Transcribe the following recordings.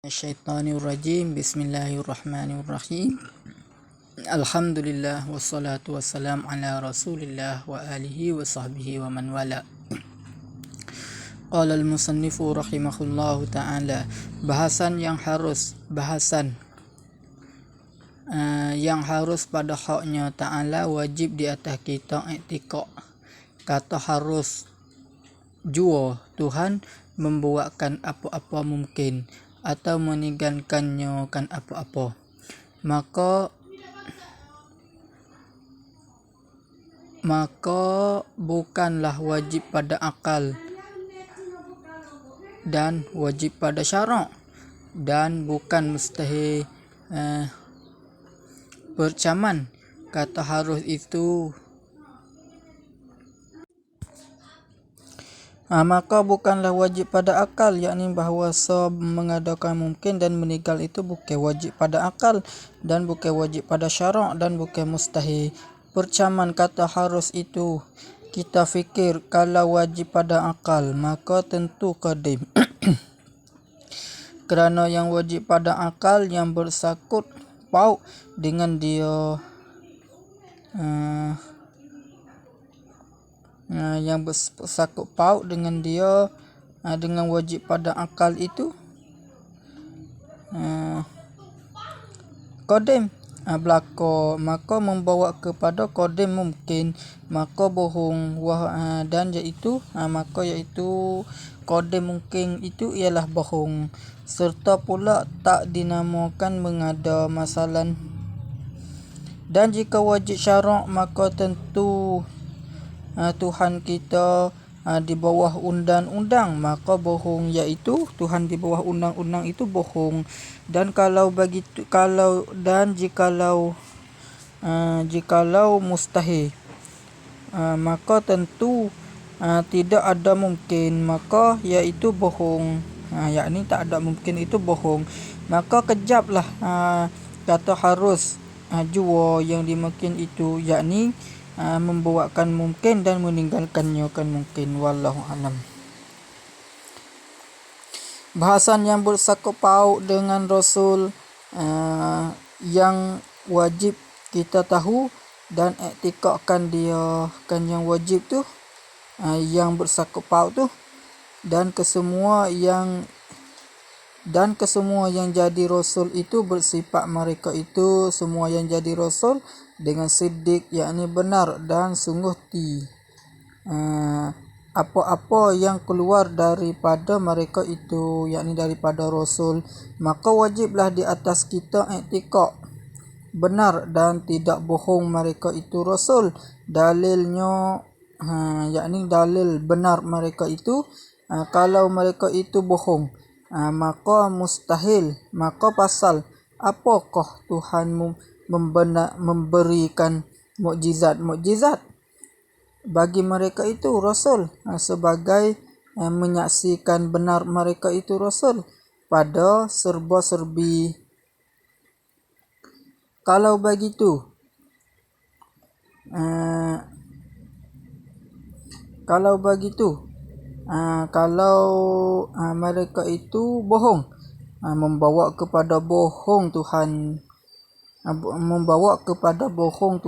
Syaitanirrajim. Bismillahirrahmanirrahim. Alhamdulillah wassalatu wassalam ala Rasulillah wa alihi wa sahbihi wa man wala. Qala al-musannifu rahimahullahu ta'ala, bahasan yang harus pada haknya ta'ala wajib di atas kita i'tiqad. Kata harus jua Tuhan membuatkan apa-apa mungkin atau meninggalkannya kan apa-apa, maka bukanlah wajib pada akal dan wajib pada syarak, dan bukan mustahil percaman. Kata harus itu maka bukanlah wajib pada akal, yakni bahawa mengadakan mungkin dan meninggal itu bukan wajib pada akal dan bukan wajib pada syarak dan bukan mustahil percaman. Kata harus itu kita fikir kalau wajib pada akal maka tentu qadim kerana yang wajib pada akal yang bersangkut paut dengan dia yang bersangkut paut dengan dia dengan wajib pada akal itu qadim belaka, maka membawa kepada qadim mungkin, maka bohong dan iaitu qadim mungkin itu ialah bohong, serta pula tak dinamakan mengada masalan. Dan jika wajib syarak maka tentu Tuhan kita di bawah undang-undang, maka bohong, iaitu Tuhan di bawah undang-undang itu bohong. Dan jikalau mustahil maka tentu tidak ada mungkin, maka iaitu bohong, yakni tak ada mungkin itu bohong. Maka kejaplah kata harus jua yang dimungkin itu, yakni membuatkan mungkin dan meninggalkannya kan mungkin. Wallahu alam. Bahasan yang bersangkut paut dengan Rasul yang wajib kita tahu dan i'tiqadkan dia kan yang wajib tu, yang bersangkut paut tu, dan kesemua yang jadi Rasul itu bersifat mereka itu semua yang jadi Rasul dengan siddiq, yakni benar dan sungguh apa-apa yang keluar daripada mereka itu, yakni daripada Rasul, maka wajiblah di atas kita i'tiqad benar dan tidak bohong mereka itu Rasul. Dalilnya yakni dalil benar mereka itu, kalau mereka itu bohong maka mustahil, maka pasal apakah Tuhan memberikan mukjizat bagi mereka itu Rasul sebagai menyaksikan benar mereka itu Rasul pada serba-serbi. Kalau begitu mereka itu bohong, membawa kepada bohong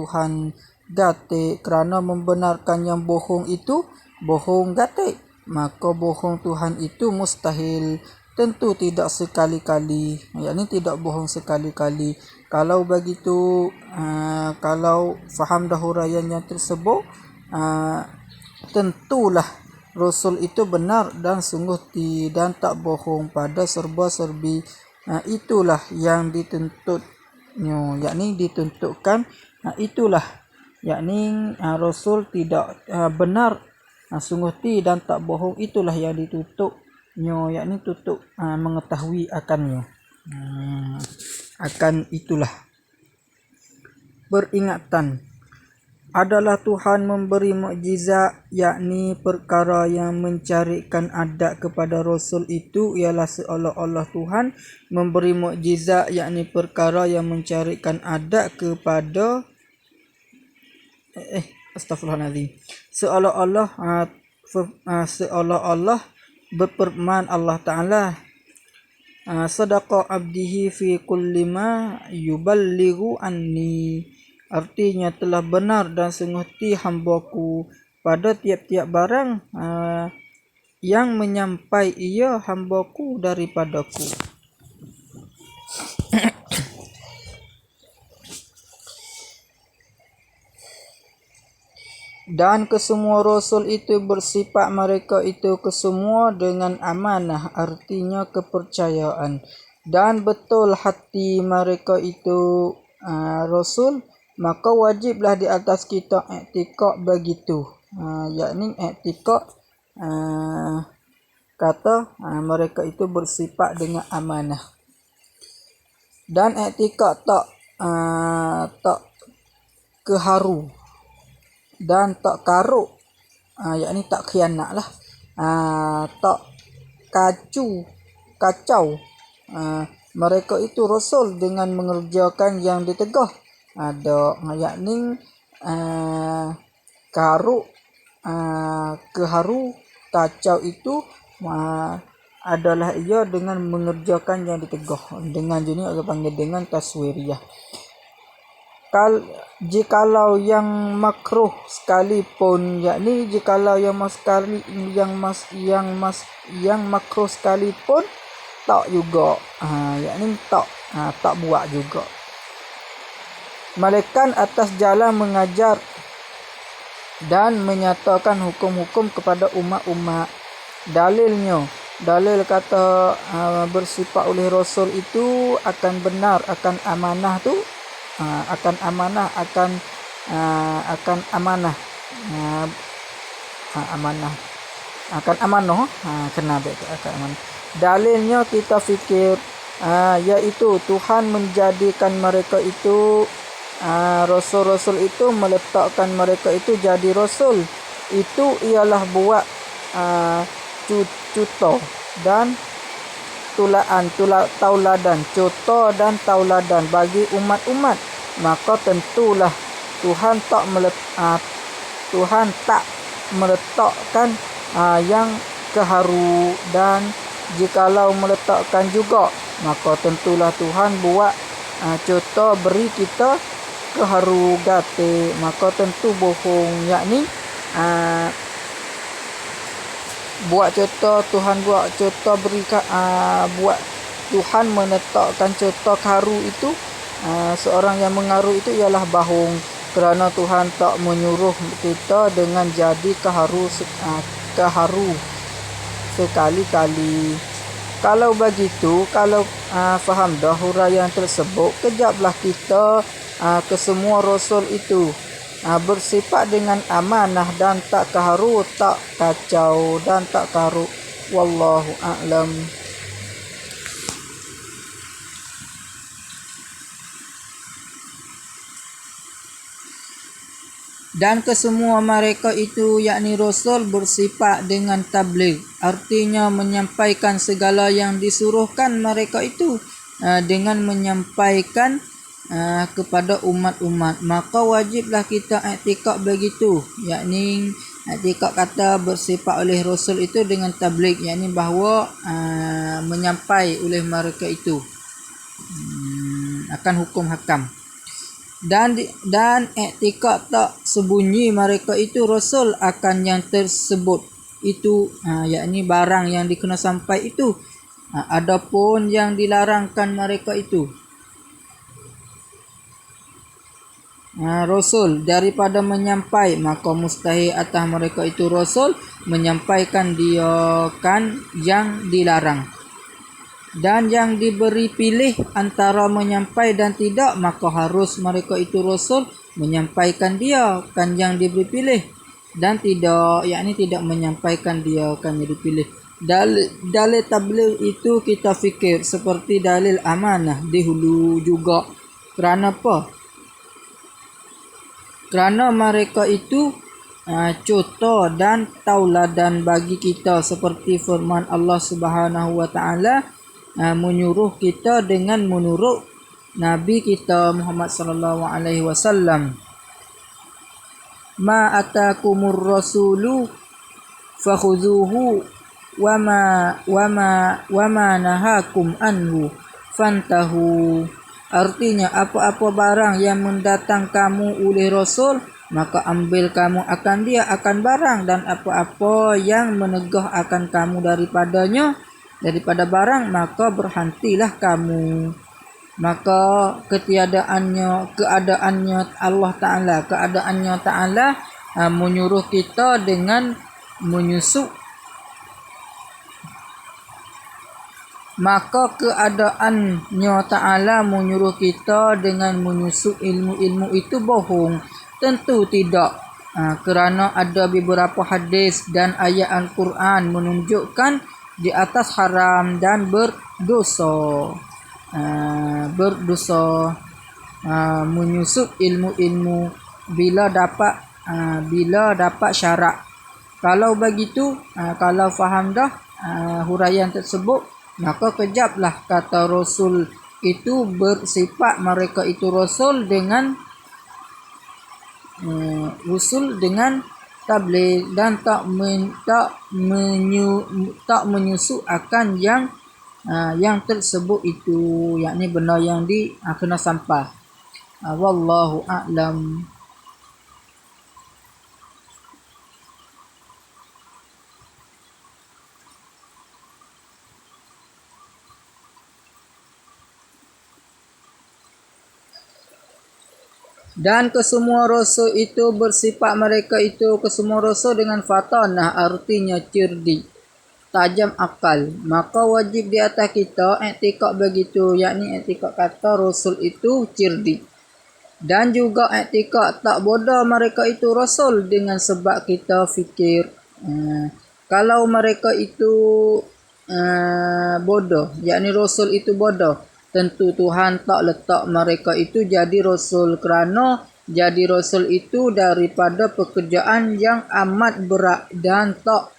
Tuhan gatik, kerana membenarkan yang bohong itu bohong gatik, maka bohong Tuhan itu mustahil, tentu tidak sekali-kali, yakni tidak bohong sekali-kali. Kalau begitu kalau faham dah huraian yang tersebut, tentulah Rasul itu benar dan sungguh dan tak bohong pada serba-serbi. Itulah yang dituntutnya, yakni dituntutkan, itulah yakni Rasul tidak benar sungguh dan tak bohong, itulah yang dituntutnya, yakni tutup mengetahui akannya. Akan itulah peringatan adalah Tuhan memberi mukjizat, yakni perkara yang mencarikan adat kepada Rasul itu ialah seolah-olah Tuhan memberi mukjizat, yakni perkara yang mencarikan adat kepada astagfirullahaladzim, seolah-olah berfirman Allah Ta'ala, sadaqa abdihi fi kulli ma yuballighu anni. Artinya telah benar dan sungguh hambaku pada tiap-tiap barang yang menyampai ia hambaku daripadaku. Dan kesemua rasul itu bersifat mereka itu kesemua dengan amanah, artinya kepercayaan. Dan betul hati mereka itu rasul, maka wajiblah di atas kita i'tikad begitu. Yakni i'tikad kata mereka itu bersifat dengan amanah. Dan i'tikad tak keharu dan tak karuk, yakni tak khianat lah, tak kacau. Mereka itu rasul dengan mengerjakan yang ditegah. Ada yakni karuk, keharu, kacau itu adalah ia dengan mengerjakan yang ditegah. Dengan jenis orang panggil dengan taswiriyah. Jikalau yang makruh sekalipun, yakni jikalau yang makruh sekalipun tak juga, yakni tak buat juga. Melainkan atas jalan mengajar dan menyatakan hukum-hukum kepada umat-umat. Dalil kata bersifat oleh rasul itu akan benar, akan amanah tu, akan amanah kena akan amanah. Dalilnya kita fikir iaitu Tuhan menjadikan mereka itu rasul-rasul itu, meletakkan mereka itu jadi rasul itu ialah buat contoh dan tauladan, contoh dan tauladan bagi umat-umat. Maka tentulah Tuhan tak meletakkan yang keharu, dan jikalau meletakkan juga maka tentulah Tuhan buat contoh beri kita keharu gate, maka tentu bohong. Yakni buat contoh, Tuhan buat contoh berikan buat Tuhan menetapkan contoh karu itu, seorang yang mengaru itu ialah bohong, kerana Tuhan tak menyuruh kita dengan jadi keharu sekali-kali. Kalau begitu, kalau faham dah huraian tersebut, kejaplah kita kesemua rasul itu bersifat dengan amanah dan tak keharu, tak kacau dan tak karuk. Wallahu a'lam. Dan kesemua mereka itu yakni rasul bersifat dengan tabligh, artinya menyampaikan segala yang disuruhkan mereka itu dengan menyampaikan kepada umat-umat. Maka wajiblah kita i'tikad begitu, yakni i'tikad kata bersifat oleh rasul itu dengan tabligh, yakni bahawa menyampai oleh mereka itu akan hukum hakam. Dan i'tikad tak sembunyi mereka itu rasul akan yang tersebut itu, yakni barang yang dikena sampai itu. Adapun yang dilarangkan mereka itu rasul daripada menyampai, maka mustahil atas mereka itu rasul menyampaikan dia kan yang dilarang. Dan yang diberi pilih antara menyampai dan tidak, maka harus mereka itu rasul menyampaikan dia kan yang diberi pilih, dan tidak, yakni tidak menyampaikan dia kan yang dipilih. Dalil tabligh itu kita fikir seperti dalil amanah dihulu juga. Kerana apa? Kerana mereka itu contoh dan tauladan bagi kita, seperti firman Allah Subhanahu wa taala menyuruh kita dengan menurut Nabi kita Muhammad sallallahu alaihi wasallam. Ma atakumur rasulu fakhudhuhu wama nahakum anhu fantahu. Artinya apa-apa barang yang mendatang kamu oleh Rasul, maka ambil kamu akan dia akan barang, dan apa-apa yang menegah akan kamu daripada barang, maka berhentilah kamu. Maka keadaannya Allah Ta'ala menyuruh kita dengan menyusup. Maka keadaannya Ta'ala menyuruh kita dengan menyusup ilmu-ilmu itu bohong? Tentu tidak. Kerana ada beberapa hadis dan ayat Al-Quran menunjukkan di atas haram dan berdosa. Menyusup ilmu-ilmu bila dapat syarat. Kalau begitu, kalau faham dah huraian tersebut, maka kejaplah kata Rasul itu bersifat mereka itu Rasul dengan tabligh dan tak menyusu akan yang tersebut itu, yakni benda yang kena sampah. Wallahu a'lam. Dan kesemua rasul itu bersifat mereka itu kesemua rasul dengan fatanah, artinya cerdik, tajam akal. Maka wajib di atas kita i'tikad begitu, yakni i'tikad kata rasul itu cerdik. Dan juga i'tikad tak bodoh mereka itu rasul, dengan sebab kita fikir kalau mereka itu bodoh, yakni rasul itu bodoh, tentu Tuhan tak letak mereka itu jadi rasul, kerana jadi rasul itu daripada pekerjaan yang amat berat dan tak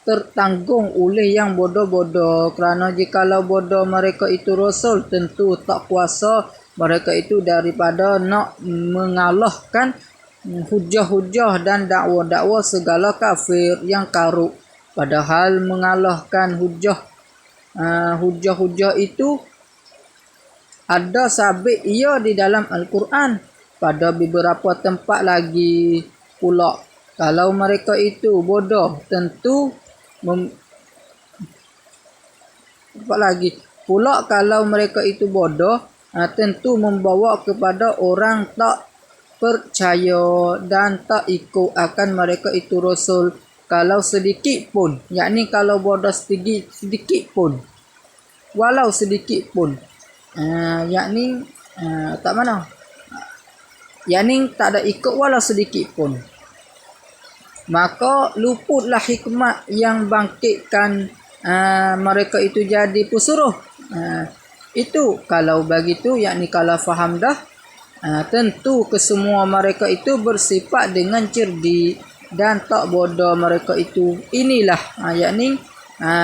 tertanggung oleh yang bodoh-bodoh. Kerana jikalau bodoh mereka itu rasul, tentu tak kuasa mereka itu daripada nak mengalahkan hujah-hujah dan dakwa-dakwa segala kafir yang karuk. Padahal mengalahkan hujah-hujah itu ada sabit ia di dalam Al-Quran. Pada beberapa tempat lagi pula, kalau mereka itu bodoh, tentu kalau mereka itu bodoh, tentu membawa kepada orang tak percaya dan tak ikut akan mereka itu rasul kalau sedikit pun, yakni kalau bodoh sedikit pun, walau sedikit pun, yakni tak ada ikut walau sedikit pun, maka luputlah hikmat yang bangkitkan mereka itu jadi pesuruh. Itu kalau begitu, yakni kalau faham dah, tentu kesemua mereka itu bersifat dengan cerdik dan tak bodoh mereka itu. Inilah yakni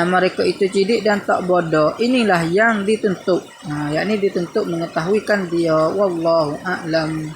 mereka itu cerdik dan tak bodoh, inilah yang ditentuk, yakni ditentuk mengetahuikan dia. Wallahu a'lam.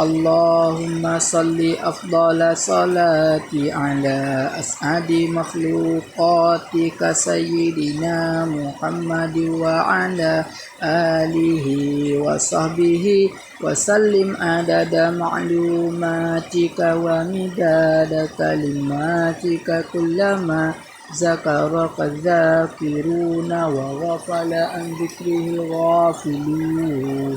Allahumma salli afdala salati ala as'adi makhluqatika sayyidina Muhammad wa ala alihi wa sahbihi wa sallim adada ma'lumatika wa midada kalimatika kullama zakaraka dzakiruna wa ghafala an dzikrihi ghafilun.